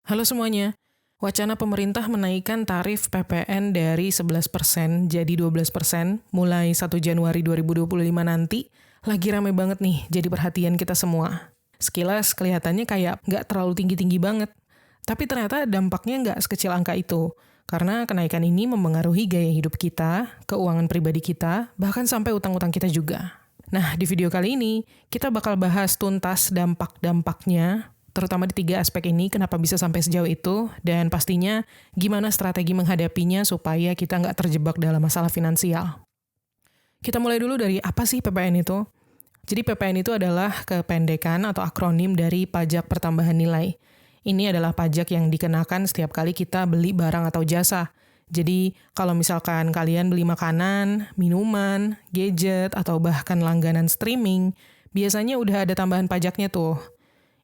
Halo semuanya, wacana pemerintah menaikkan tarif PPN dari 11% jadi 12% mulai 1 Januari 2025 nanti lagi rame banget nih jadi perhatian kita semua. Sekilas kelihatannya kayak nggak terlalu tinggi-tinggi banget, tapi ternyata dampaknya nggak sekecil angka itu. Karena kenaikan ini mempengaruhi gaya hidup kita, keuangan pribadi kita, bahkan sampai utang-utang kita juga. Nah, di video kali ini, kita bakal bahas tuntas dampak-dampaknya, terutama di 3 aspek ini, kenapa bisa sampai sejauh itu, dan pastinya gimana strategi menghadapinya supaya kita nggak terjebak dalam masalah finansial. Kita mulai dulu dari apa sih PPN itu? Jadi PPN itu adalah kependekan atau akronim dari pajak pertambahan nilai. Ini adalah pajak yang dikenakan setiap kali kita beli barang atau jasa. Jadi, kalau misalkan kalian beli makanan, minuman, gadget, atau bahkan langganan streaming, biasanya udah ada tambahan pajaknya tuh.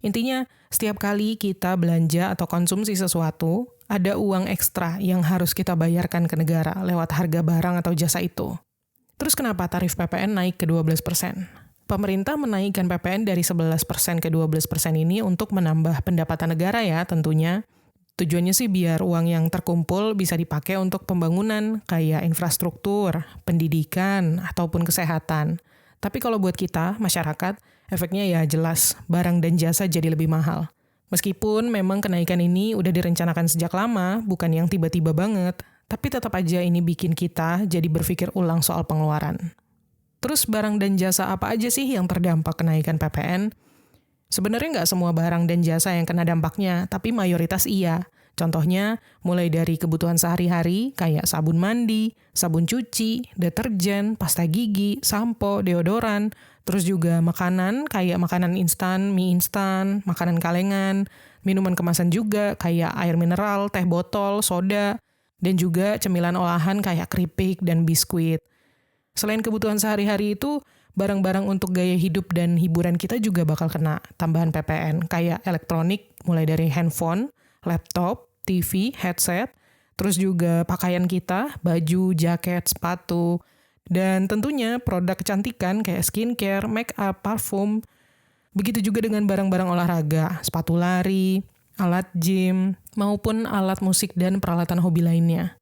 Intinya, setiap kali kita belanja atau konsumsi sesuatu, ada uang ekstra yang harus kita bayarkan ke negara lewat harga barang atau jasa itu. Terus kenapa tarif PPN naik ke 12%? Pemerintah menaikkan PPN dari 11% ke 12% ini untuk menambah pendapatan negara ya tentunya. Tujuannya sih biar uang yang terkumpul bisa dipakai untuk pembangunan kayak infrastruktur, pendidikan, ataupun kesehatan. Tapi kalau buat kita, masyarakat, efeknya ya jelas, barang dan jasa jadi lebih mahal. Meskipun memang kenaikan ini udah direncanakan sejak lama, bukan yang tiba-tiba banget, tapi tetap aja ini bikin kita jadi berpikir ulang soal pengeluaran. Terus barang dan jasa apa aja sih yang terdampak kenaikan PPN? Sebenarnya nggak semua barang dan jasa yang kena dampaknya, tapi mayoritas iya. Contohnya, mulai dari kebutuhan sehari-hari, kayak sabun mandi, sabun cuci, deterjen, pasta gigi, sampo, deodoran, terus juga makanan, kayak makanan instan, mie instan, makanan kalengan, minuman kemasan juga, kayak air mineral, teh botol, soda, dan juga cemilan olahan kayak keripik dan biskuit. Selain kebutuhan sehari-hari itu, barang-barang untuk gaya hidup dan hiburan kita juga bakal kena tambahan PPN, kayak elektronik, mulai dari handphone, laptop, TV, headset, terus juga pakaian kita, baju, jaket, sepatu, dan tentunya produk kecantikan kayak skincare, make up, parfum. Begitu juga dengan barang-barang olahraga, sepatu lari, alat gym, maupun alat musik dan peralatan hobi lainnya.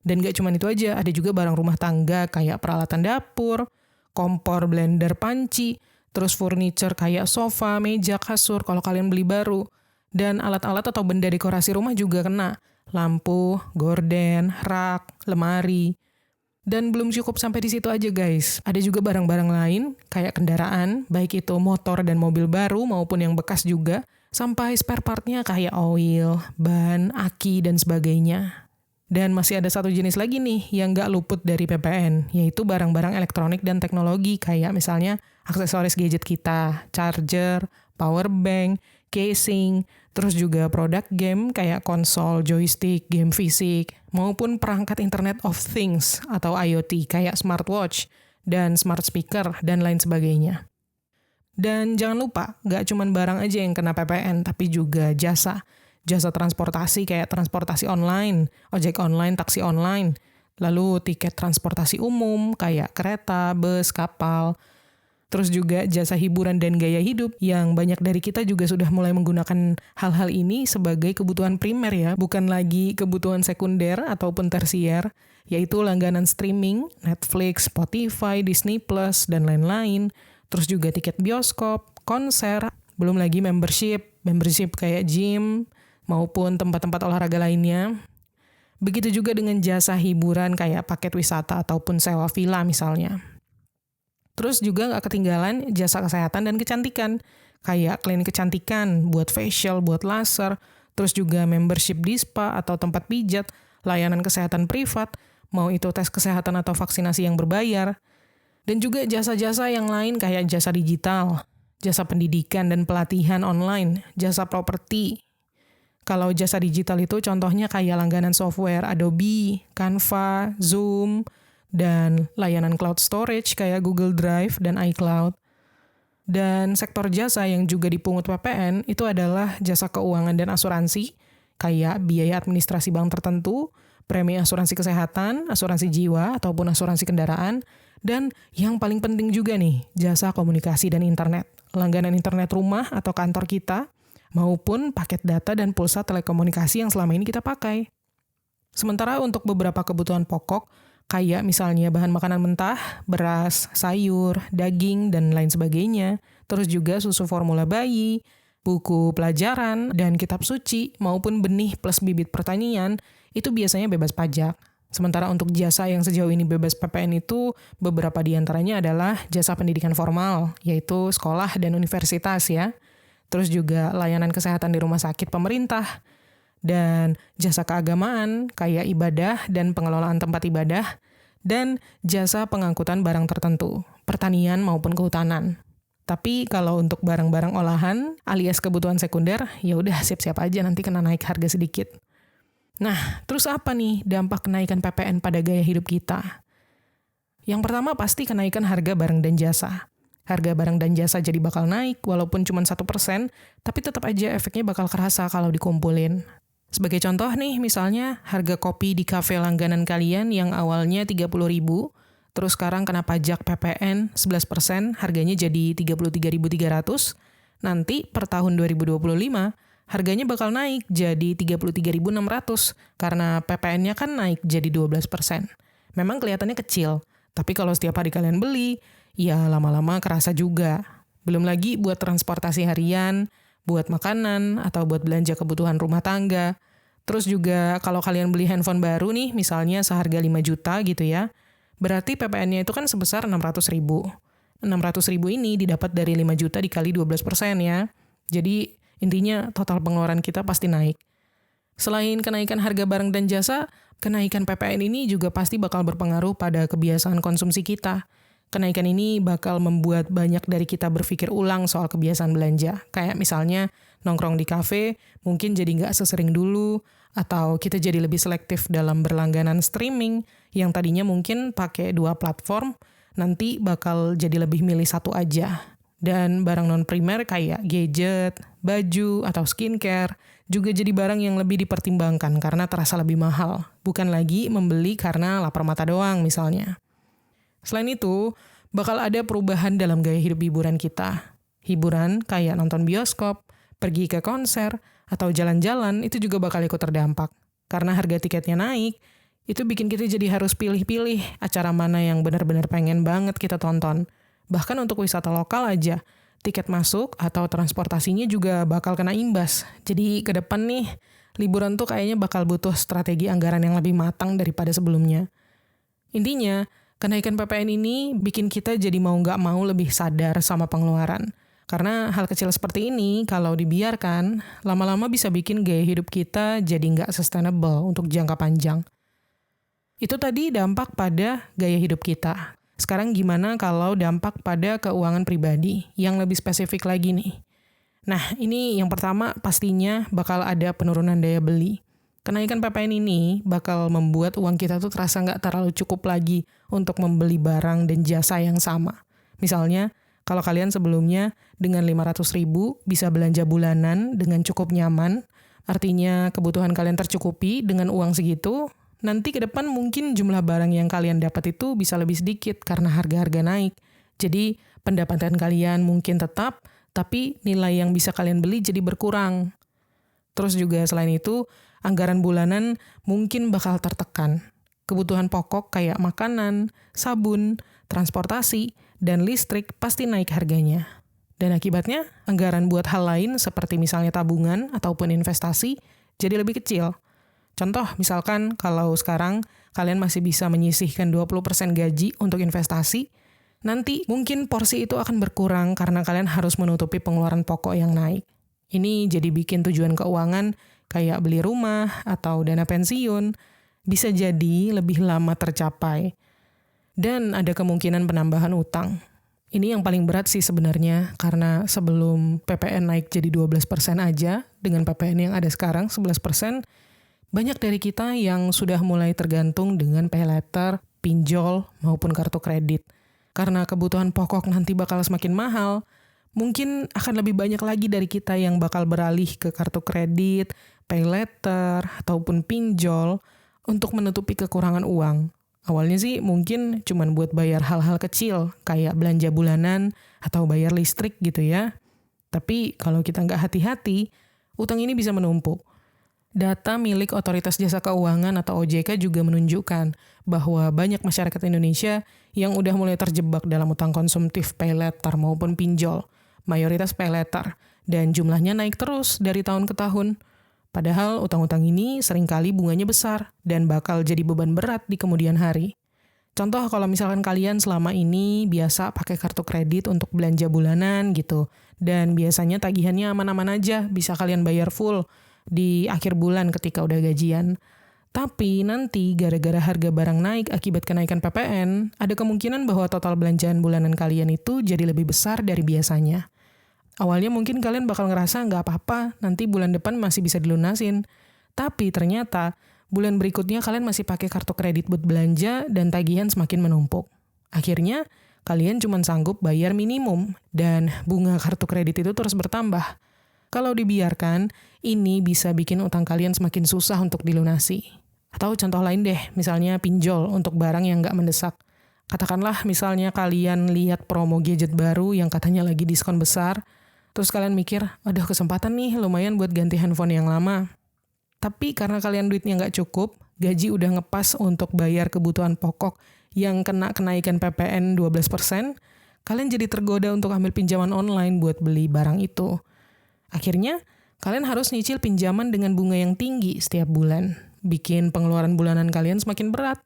Dan gak cuma itu aja, ada juga barang rumah tangga kayak peralatan dapur, kompor, blender, panci, terus furniture kayak sofa, meja, kasur kalau kalian beli baru. Dan alat-alat atau benda dekorasi rumah juga kena. Lampu, gorden, rak, lemari. Dan belum cukup sampai di situ aja guys. Ada juga barang-barang lain kayak kendaraan, baik itu motor dan mobil baru maupun yang bekas juga, sampai spare partnya kayak oil, ban, aki, dan sebagainya. Dan masih ada satu jenis lagi nih yang nggak luput dari PPN, yaitu barang-barang elektronik dan teknologi kayak misalnya aksesoris gadget kita, charger, power bank, casing, terus juga produk game kayak konsol, joystick, game fisik, maupun perangkat Internet of Things atau IoT kayak smartwatch dan smart speaker dan lain sebagainya. Dan jangan lupa, nggak cuma barang aja yang kena PPN, tapi juga jasa. Jasa transportasi kayak transportasi online, ojek online, taksi online, lalu tiket transportasi umum kayak kereta, bus, kapal, terus juga jasa hiburan dan gaya hidup yang banyak dari kita juga sudah mulai menggunakan hal-hal ini sebagai kebutuhan primer ya, bukan lagi kebutuhan sekunder ataupun tersier, yaitu langganan streaming, Netflix, Spotify, Disney Plus, dan lain-lain, terus juga tiket bioskop, konser, belum lagi membership kayak gym, maupun tempat-tempat olahraga lainnya. Begitu juga dengan jasa hiburan kayak paket wisata ataupun sewa villa misalnya. Terus juga nggak ketinggalan jasa kesehatan dan kecantikan, kayak klinik kecantikan, buat facial, buat laser, terus juga membership di spa atau tempat pijat, layanan kesehatan privat, mau itu tes kesehatan atau vaksinasi yang berbayar, dan juga jasa-jasa yang lain kayak jasa digital, jasa pendidikan dan pelatihan online, jasa properti. Kalau jasa digital itu contohnya kayak langganan software Adobe, Canva, Zoom, dan layanan cloud storage kayak Google Drive dan iCloud. Dan sektor jasa yang juga dipungut PPN itu adalah jasa keuangan dan asuransi, kayak biaya administrasi bank tertentu, premi asuransi kesehatan, asuransi jiwa, ataupun asuransi kendaraan, dan yang paling penting juga nih, jasa komunikasi dan internet. Langganan internet rumah atau kantor kita, maupun paket data dan pulsa telekomunikasi yang selama ini kita pakai. Sementara untuk beberapa kebutuhan pokok, kayak misalnya bahan makanan mentah, beras, sayur, daging, dan lain sebagainya, terus juga susu formula bayi, buku pelajaran, dan kitab suci, maupun benih plus bibit pertanian, itu biasanya bebas pajak. Sementara untuk jasa yang sejauh ini bebas PPN itu, beberapa diantaranya adalah jasa pendidikan formal, yaitu sekolah dan universitas ya. Terus juga layanan kesehatan di rumah sakit pemerintah, dan jasa keagamaan kayak ibadah dan pengelolaan tempat ibadah, dan jasa pengangkutan barang tertentu, pertanian maupun kehutanan. Tapi kalau untuk barang-barang olahan alias kebutuhan sekunder, ya udah siap-siap aja nanti kena naik harga sedikit. Nah, terus apa nih dampak kenaikan PPN pada gaya hidup kita? Yang pertama pasti kenaikan harga barang dan jasa. Harga barang dan jasa jadi bakal naik walaupun cuma 1%, tapi tetap aja efeknya bakal kerasa kalau dikumpulin. Sebagai contoh nih, misalnya harga kopi di kafe langganan kalian yang awalnya 30.000, terus sekarang kena pajak PPN 11%, harganya jadi 33.300. Nanti per tahun 2025, harganya bakal naik jadi 33.600 karena PPN-nya kan naik jadi 12%. Memang kelihatannya kecil, tapi kalau setiap hari kalian beli, ya lama-lama kerasa juga. Belum lagi buat transportasi harian, buat makanan, atau buat belanja kebutuhan rumah tangga. Terus juga kalau kalian beli handphone baru nih, misalnya seharga 5 juta gitu ya, berarti PPN-nya itu kan sebesar 600.000. 600.000 ini didapat dari 5 juta dikali 12% ya. Jadi intinya total pengeluaran kita pasti naik. Selain kenaikan harga barang dan jasa, kenaikan PPN ini juga pasti bakal berpengaruh pada kebiasaan konsumsi kita. Kenaikan ini bakal membuat banyak dari kita berpikir ulang soal kebiasaan belanja. Kayak misalnya nongkrong di kafe mungkin jadi nggak sesering dulu, atau kita jadi lebih selektif dalam berlangganan streaming yang tadinya mungkin pakai 2 platform, nanti bakal jadi lebih milih satu aja. Dan barang non-primer kayak gadget, baju, atau skincare juga jadi barang yang lebih dipertimbangkan karena terasa lebih mahal. Bukan lagi membeli karena lapar mata doang misalnya. Selain itu, bakal ada perubahan dalam gaya hidup hiburan kita. Hiburan kayak nonton bioskop, pergi ke konser, atau jalan-jalan itu juga bakal ikut terdampak. Karena harga tiketnya naik, itu bikin kita jadi harus pilih-pilih acara mana yang benar-benar pengen banget kita tonton. Bahkan untuk wisata lokal aja, tiket masuk atau transportasinya juga bakal kena imbas. Jadi ke depan nih, liburan tuh kayaknya bakal butuh strategi anggaran yang lebih matang daripada sebelumnya. Intinya, kenaikan PPN ini bikin kita jadi mau nggak mau lebih sadar sama pengeluaran. Karena hal kecil seperti ini, kalau dibiarkan, lama-lama bisa bikin gaya hidup kita jadi nggak sustainable untuk jangka panjang. Itu tadi dampak pada gaya hidup kita. Sekarang gimana kalau dampak pada keuangan pribadi yang lebih spesifik lagi nih? Nah, ini yang pertama pastinya bakal ada penurunan daya beli. Kenaikan PPN ini bakal membuat uang kita tuh terasa nggak terlalu cukup lagi untuk membeli barang dan jasa yang sama. Misalnya, kalau kalian sebelumnya dengan 500.000 bisa belanja bulanan dengan cukup nyaman, artinya kebutuhan kalian tercukupi dengan uang segitu, nanti ke depan mungkin jumlah barang yang kalian dapat itu bisa lebih sedikit karena harga-harga naik. Jadi pendapatan kalian mungkin tetap, tapi nilai yang bisa kalian beli jadi berkurang. Terus juga selain itu, anggaran bulanan mungkin bakal tertekan. Kebutuhan pokok kayak makanan, sabun, transportasi, dan listrik pasti naik harganya. Dan akibatnya, anggaran buat hal lain seperti misalnya tabungan ataupun investasi jadi lebih kecil. Contoh, misalkan kalau sekarang kalian masih bisa menyisihkan 20% gaji untuk investasi, nanti mungkin porsi itu akan berkurang karena kalian harus menutupi pengeluaran pokok yang naik. Ini jadi bikin tujuan keuangan kayak beli rumah atau dana pensiun bisa jadi lebih lama tercapai. Dan ada kemungkinan penambahan utang. Ini yang paling berat sih sebenarnya karena sebelum PPN naik jadi 12% aja dengan PPN yang ada sekarang 11%, banyak dari kita yang sudah mulai tergantung dengan paylater, pinjol, maupun kartu kredit. Karena kebutuhan pokok nanti bakal semakin mahal, mungkin akan lebih banyak lagi dari kita yang bakal beralih ke kartu kredit, paylater, ataupun pinjol untuk menutupi kekurangan uang. Awalnya sih mungkin cuma buat bayar hal-hal kecil, kayak belanja bulanan atau bayar listrik gitu ya. Tapi kalau kita nggak hati-hati, utang ini bisa menumpuk. Data milik Otoritas Jasa Keuangan atau OJK juga menunjukkan bahwa banyak masyarakat Indonesia yang udah mulai terjebak dalam utang konsumtif pay later maupun pinjol, mayoritas pay later, dan jumlahnya naik terus dari tahun ke tahun. Padahal utang-utang ini seringkali bunganya besar dan bakal jadi beban berat di kemudian hari. Contoh kalau misalkan kalian selama ini biasa pakai kartu kredit untuk belanja bulanan gitu, dan biasanya tagihannya aman-aman aja, bisa kalian bayar full di akhir bulan ketika udah gajian. Tapi nanti gara-gara harga barang naik akibat kenaikan PPN, ada kemungkinan bahwa total belanjaan bulanan kalian itu jadi lebih besar dari biasanya. Awalnya mungkin kalian bakal ngerasa nggak apa-apa, nanti bulan depan masih bisa dilunasin. Tapi ternyata bulan berikutnya kalian masih pakai kartu kredit buat belanja dan tagihan semakin menumpuk. Akhirnya kalian cuma sanggup bayar minimum dan bunga kartu kredit itu terus bertambah. Kalau dibiarkan, ini bisa bikin utang kalian semakin susah untuk dilunasi. Atau contoh lain deh, misalnya pinjol untuk barang yang nggak mendesak. Katakanlah misalnya kalian lihat promo gadget baru yang katanya lagi diskon besar, terus kalian mikir, aduh kesempatan nih lumayan buat ganti handphone yang lama. Tapi karena kalian duitnya nggak cukup, gaji udah ngepas untuk bayar kebutuhan pokok yang kena kenaikan PPN 12%, kalian jadi tergoda untuk ambil pinjaman online buat beli barang itu. Akhirnya, kalian harus nyicil pinjaman dengan bunga yang tinggi setiap bulan, bikin pengeluaran bulanan kalian semakin berat.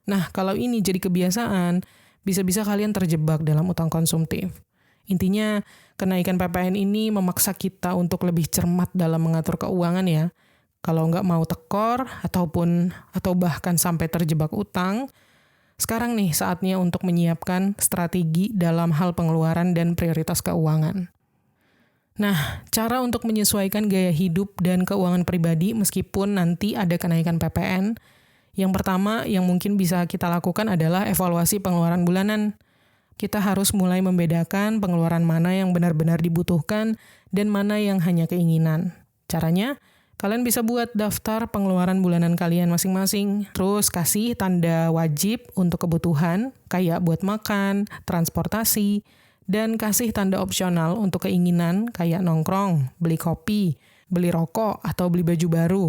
Nah, kalau ini jadi kebiasaan, bisa-bisa kalian terjebak dalam utang konsumtif. Intinya, kenaikan PPN ini memaksa kita untuk lebih cermat dalam mengatur keuangan ya. Kalau nggak mau tekor, atau bahkan sampai terjebak utang, sekarang nih saatnya untuk menyiapkan strategi dalam hal pengeluaran dan prioritas keuangan. Nah, cara untuk menyesuaikan gaya hidup dan keuangan pribadi meskipun nanti ada kenaikan PPN, yang pertama yang mungkin bisa kita lakukan adalah evaluasi pengeluaran bulanan. Kita harus mulai membedakan pengeluaran mana yang benar-benar dibutuhkan dan mana yang hanya keinginan. Caranya, kalian bisa buat daftar pengeluaran bulanan kalian masing-masing, terus kasih tanda wajib untuk kebutuhan, kayak buat makan, transportasi, dan kasih tanda opsional untuk keinginan, kayak nongkrong, beli kopi, beli rokok, atau beli baju baru.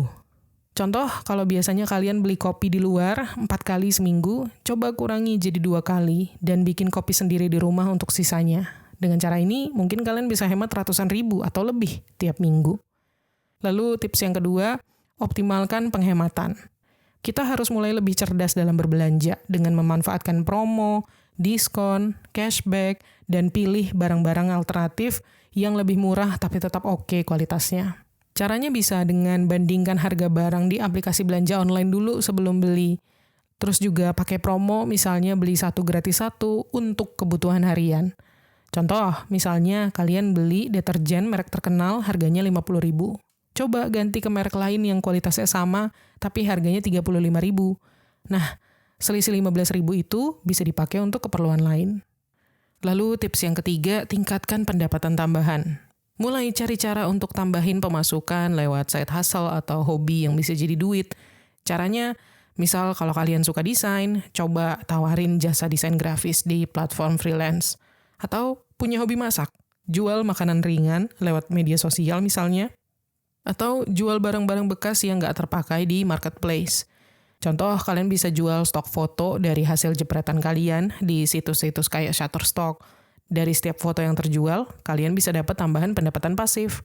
Contoh, kalau biasanya kalian beli kopi di luar 4 kali seminggu, coba kurangi jadi 2 kali, dan bikin kopi sendiri di rumah untuk sisanya. Dengan cara ini, mungkin kalian bisa hemat ratusan ribu atau lebih tiap minggu. Lalu tips yang kedua, optimalkan penghematan. Kita harus mulai lebih cerdas dalam berbelanja dengan memanfaatkan promo, diskon, cashback, dan pilih barang-barang alternatif yang lebih murah tapi tetap oke kualitasnya. Caranya bisa dengan bandingkan harga barang di aplikasi belanja online dulu sebelum beli. Terus juga pakai promo, misalnya beli 1 gratis 1 untuk kebutuhan harian. Contoh, misalnya kalian beli deterjen merek terkenal harganya 50.000. Coba ganti ke merek lain yang kualitasnya sama, tapi harganya 35.000. Nah, selisih 15.000 itu bisa dipakai untuk keperluan lain. Lalu tips yang ketiga, tingkatkan pendapatan tambahan. Mulai cari cara untuk tambahin pemasukan lewat side hustle atau hobi yang bisa jadi duit. Caranya, misal kalau kalian suka desain, coba tawarin jasa desain grafis di platform freelance. Atau punya hobi masak, jual makanan ringan lewat media sosial misalnya. Atau jual barang-barang bekas yang nggak terpakai di marketplace. Contoh, kalian bisa jual stok foto dari hasil jepretan kalian di situs-situs kayak Shutterstock. Dari setiap foto yang terjual, kalian bisa dapat tambahan pendapatan pasif.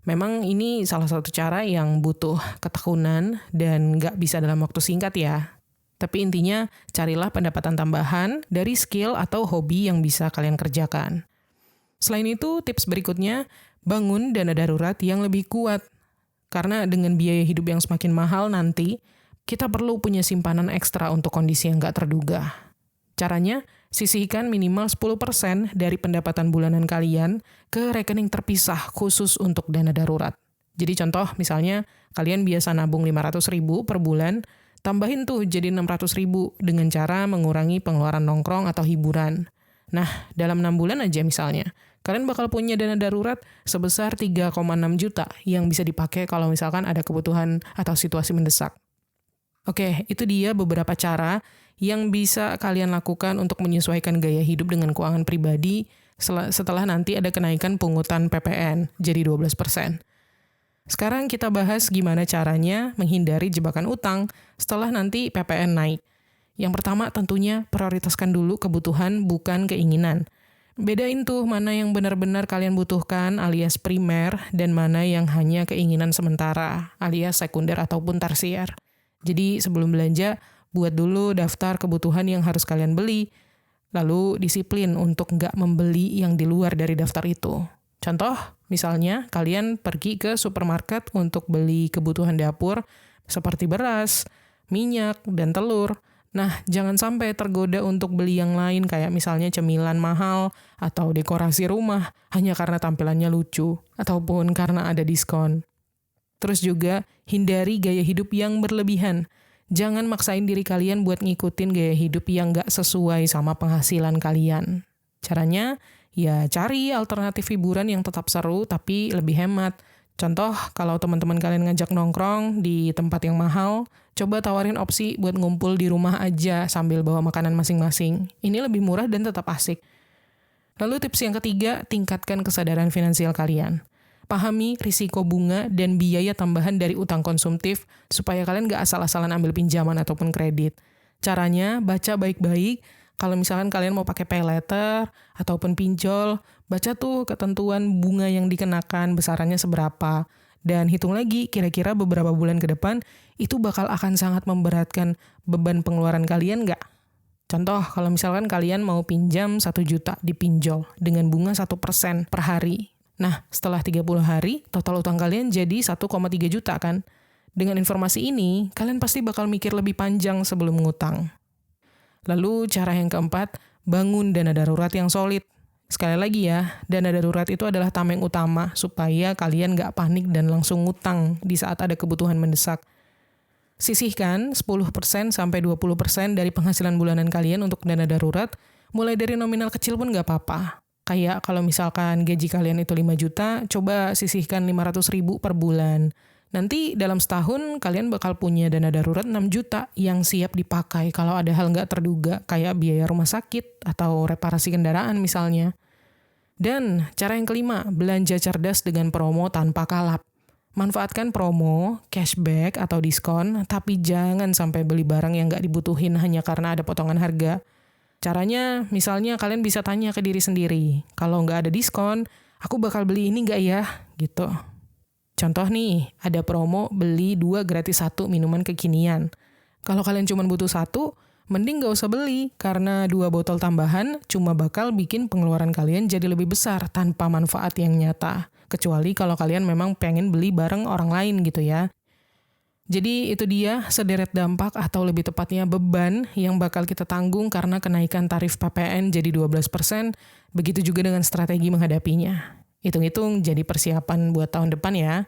Memang ini salah satu cara yang butuh ketekunan dan nggak bisa dalam waktu singkat ya. Tapi intinya, carilah pendapatan tambahan dari skill atau hobi yang bisa kalian kerjakan. Selain itu, tips berikutnya, bangun dana darurat yang lebih kuat. Karena dengan biaya hidup yang semakin mahal nanti, kita perlu punya simpanan ekstra untuk kondisi yang nggak terduga. Caranya, sisihkan minimal 10% dari pendapatan bulanan kalian ke rekening terpisah khusus untuk dana darurat. Jadi contoh, misalnya kalian biasa nabung 500.000 per bulan, tambahin tuh jadi 600.000 dengan cara mengurangi pengeluaran nongkrong atau hiburan. Nah, dalam 6 bulan aja misalnya, kalian bakal punya dana darurat sebesar 3,6 juta yang bisa dipakai kalau misalkan ada kebutuhan atau situasi mendesak. Oke, itu dia beberapa cara yang bisa kalian lakukan untuk menyesuaikan gaya hidup dengan keuangan pribadi setelah nanti ada kenaikan pungutan PPN jadi 12%. Sekarang kita bahas gimana caranya menghindari jebakan utang setelah nanti PPN naik. Yang pertama tentunya prioritaskan dulu kebutuhan bukan keinginan. Bedain tuh mana yang benar-benar kalian butuhkan alias primer dan mana yang hanya keinginan sementara alias sekunder ataupun tersier. Jadi sebelum belanja, buat dulu daftar kebutuhan yang harus kalian beli. Lalu disiplin untuk nggak membeli yang di luar dari daftar itu. Contoh, misalnya kalian pergi ke supermarket untuk beli kebutuhan dapur seperti beras, minyak, dan telur. Nah, jangan sampai tergoda untuk beli yang lain kayak misalnya cemilan mahal atau dekorasi rumah hanya karena tampilannya lucu ataupun karena ada diskon. Terus juga hindari gaya hidup yang berlebihan. Jangan maksain diri kalian buat ngikutin gaya hidup yang nggak sesuai sama penghasilan kalian. Caranya, ya cari alternatif hiburan yang tetap seru tapi lebih hemat. Contoh, kalau teman-teman kalian ngajak nongkrong di tempat yang mahal, coba tawarin opsi buat ngumpul di rumah aja sambil bawa makanan masing-masing. Ini lebih murah dan tetap asik. Lalu tips yang ketiga, tingkatkan kesadaran finansial kalian. Pahami risiko bunga dan biaya tambahan dari utang konsumtif supaya kalian nggak asal-asalan ambil pinjaman ataupun kredit. Caranya, baca baik-baik. Kalau misalkan kalian mau pakai pay letter ataupun pinjol, baca tuh ketentuan bunga yang dikenakan, besarannya seberapa. Dan hitung lagi kira-kira beberapa bulan ke depan, itu bakal akan sangat memberatkan beban pengeluaran kalian nggak? Contoh, kalau misalkan kalian mau pinjam 1 juta di pinjol dengan bunga 1% per hari. Nah, setelah 30 hari, total utang kalian jadi 1,3 juta kan? Dengan informasi ini, kalian pasti bakal mikir lebih panjang sebelum ngutang. Lalu, cara yang keempat, bangun dana darurat yang solid. Sekali lagi ya, dana darurat itu adalah tameng utama supaya kalian nggak panik dan langsung ngutang di saat ada kebutuhan mendesak. Sisihkan 10% sampai 20% dari penghasilan bulanan kalian untuk dana darurat, mulai dari nominal kecil pun nggak apa-apa. Kayak kalau misalkan gaji kalian itu 5 juta, coba sisihkan 500.000 per bulan. Nanti dalam setahun kalian bakal punya dana darurat 6 juta yang siap dipakai kalau ada hal nggak terduga kayak biaya rumah sakit atau reparasi kendaraan misalnya. Dan cara yang kelima, belanja cerdas dengan promo tanpa kalap. Manfaatkan promo, cashback, atau diskon, tapi jangan sampai beli barang yang nggak dibutuhin hanya karena ada potongan harga. Caranya, misalnya kalian bisa tanya ke diri sendiri, kalau nggak ada diskon, aku bakal beli ini nggak ya? Gitu. Contoh nih, ada promo beli 2 gratis 1 minuman kekinian. Kalau kalian cuma butuh 1, mending nggak usah beli, karena 2 botol tambahan cuma bakal bikin pengeluaran kalian jadi lebih besar tanpa manfaat yang nyata. Kecuali kalau kalian memang pengen beli bareng orang lain gitu ya. Jadi itu dia sederet dampak atau lebih tepatnya beban yang bakal kita tanggung karena kenaikan tarif PPN jadi 12%, begitu juga dengan strategi menghadapinya. Hitung-hitung jadi persiapan buat tahun depan ya.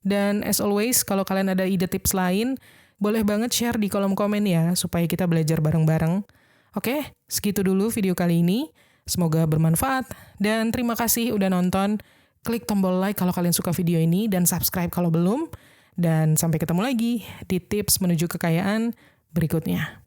Dan as always, kalau kalian ada ide tips lain, boleh banget share di kolom komen ya, supaya kita belajar bareng-bareng. Oke, segitu dulu video kali ini. Semoga bermanfaat, dan terima kasih udah nonton. Klik tombol like kalau kalian suka video ini, dan subscribe kalau belum. Dan sampai ketemu lagi di tips menuju kekayaan berikutnya.